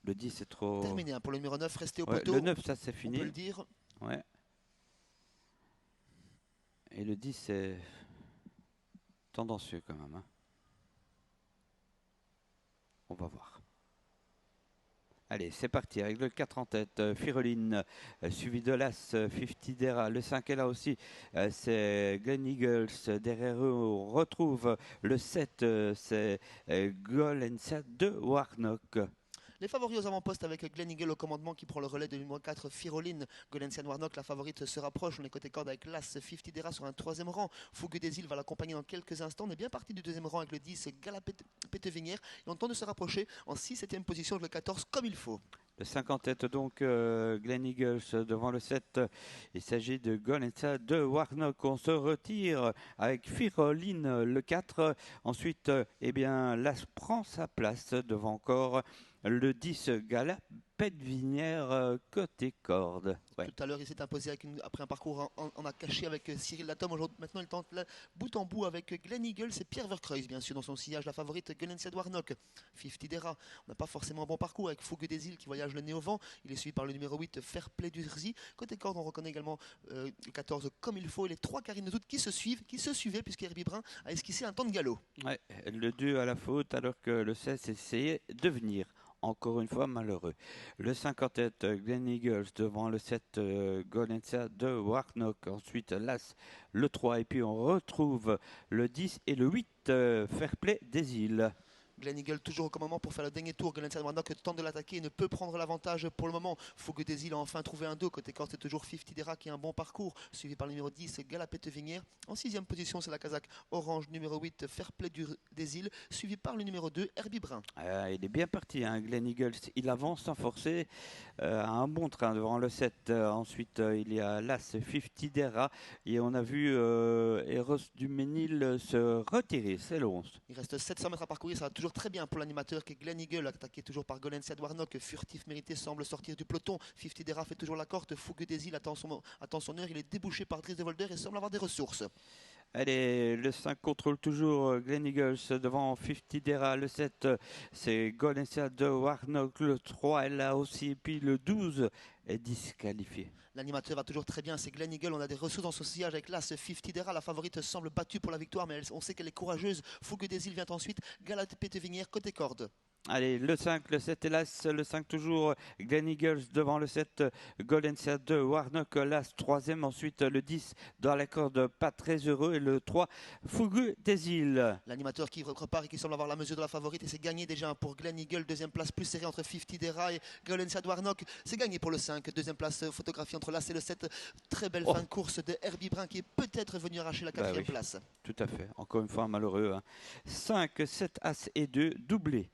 Le 10 c'est trop... Terminé hein, pour le numéro 9, resté au Ouais, poteau. le 9 ça c'est On peut le fini. dire. Ouais. Et le 10 c'est tendancieux quand même, hein. On va voir. Allez, c'est parti avec le 4 en tête, Firoline, suivi de l'As, 50 Dera. Le 5 est là aussi, c'est Glen Eagles. Derrière eux, on retrouve le 7, c'est Golensa de Warnock. Les favoris aux avant-postes avec Glen Eagle au commandement qui prend le relais de numéro 4, Firoline. Golensian Warnock, la favorite, se rapproche. On est côté corde avec l'As 50 Dera sur un troisième rang. Fougue des Îles va l'accompagner dans quelques instants. On est bien parti du deuxième rang avec le 10, Galapétevinière. Et on tente de se rapprocher en 6-7e position avec le 14 comme il faut. Le 5 en tête donc, Glen Eagles devant le 7. Il s'agit de Golensa de Warnock. On se retire avec Firoline le 4. Ensuite, eh bien, l'As prend sa place devant encore le 10 Galapétevinière côté corde. Ouais. Tout à l'heure, il s'est imposé après un parcours en a caché avec Cyril Latom. Maintenant, il tente bout en bout avec Glen Eagle. C'est Pierre Vercreuz, bien sûr, dans son sillage. La favorite, Golensia de Warnock. 50 Dera. On n'a pas forcément un bon parcours avec Fougue des Îles qui voyage le nez au vent. Il est suivi par le numéro 8, Fairplay d'Urzy. Côté corde, on reconnaît également le 14 comme il faut. Et les 3 Karine de Doute qui se suivaient, puisque Herbie Brun a esquissé un temps de galop. Ouais, le 2 à la faute alors que le 16 essayait de venir. Encore une fois malheureux. Le 5 en tête, Glen Eagles devant le 7, Golensa de Warnock. Ensuite, l'As, le 3. Et puis on retrouve le 10 et le 8, Fairplay des Îles. Glen Eagle toujours au commandement pour faire le dernier tour. Golensia de Warnock tente de l'attaquer et ne peut prendre l'avantage pour le moment. Fougue des Îles a enfin trouvé un 2. Côté corde, c'est toujours 50 Dera qui a un bon parcours. Suivi par le numéro 10, Galapétevinière. En 6e position, c'est la Kazakh Orange, numéro 8, Fairplay des Îles. Suivi par le numéro 2, Herbie Brun. Il est bien parti, hein, Glen Eagles. Il avance sans forcer à un bon train devant le 7. Ensuite, il y a l'As 50 Dera. Et on a vu Eros du Ménil se retirer. C'est le 11. Il reste 700 mètres à parcourir, ça va toujours très bien pour l'animateur qui est Glen Eagle, attaqué toujours par Golensia de Warnock. Furtif mérité semble sortir du peloton. 50 Dera fait toujours la corde. Fougue des Îles attend son heure. Il est débouché par Driss de Volder et semble avoir des ressources. Allez, le 5 contrôle toujours Glen Eagles devant 50 Dera. Le 7, c'est Golensia de Warnock. Le 3 est là aussi. Et puis le 12 est disqualifié. L'animateur va toujours très bien, c'est Glen Eagle. On a des ressources dans son sillage avec l'As 50 Dera. La favorite semble battue pour la victoire, mais on sait qu'elle est courageuse. Fougue des Îles vient ensuite. Galapétevinière côté corde. Allez, le 5, le 7 hélas, le 5 toujours, Glen Eagles devant le 7, Golensia de Warnock, l'As 3e, ensuite le 10 dans la corde, pas très heureux, et le 3, Fougu des Îles. L'animateur qui repart et qui semble avoir la mesure de la favorite et c'est gagné déjà pour Glen Eagle, deuxième place plus serrée entre 50 Dera et Golensia de Warnock. C'est gagné pour le 5, deuxième place photographie entre l'As et le 7. Très belle fin de course de Herbie Brun qui est peut-être venu arracher la quatrième place. Tout à fait, encore une fois malheureux, hein. 5, 7, As et 2, doublé.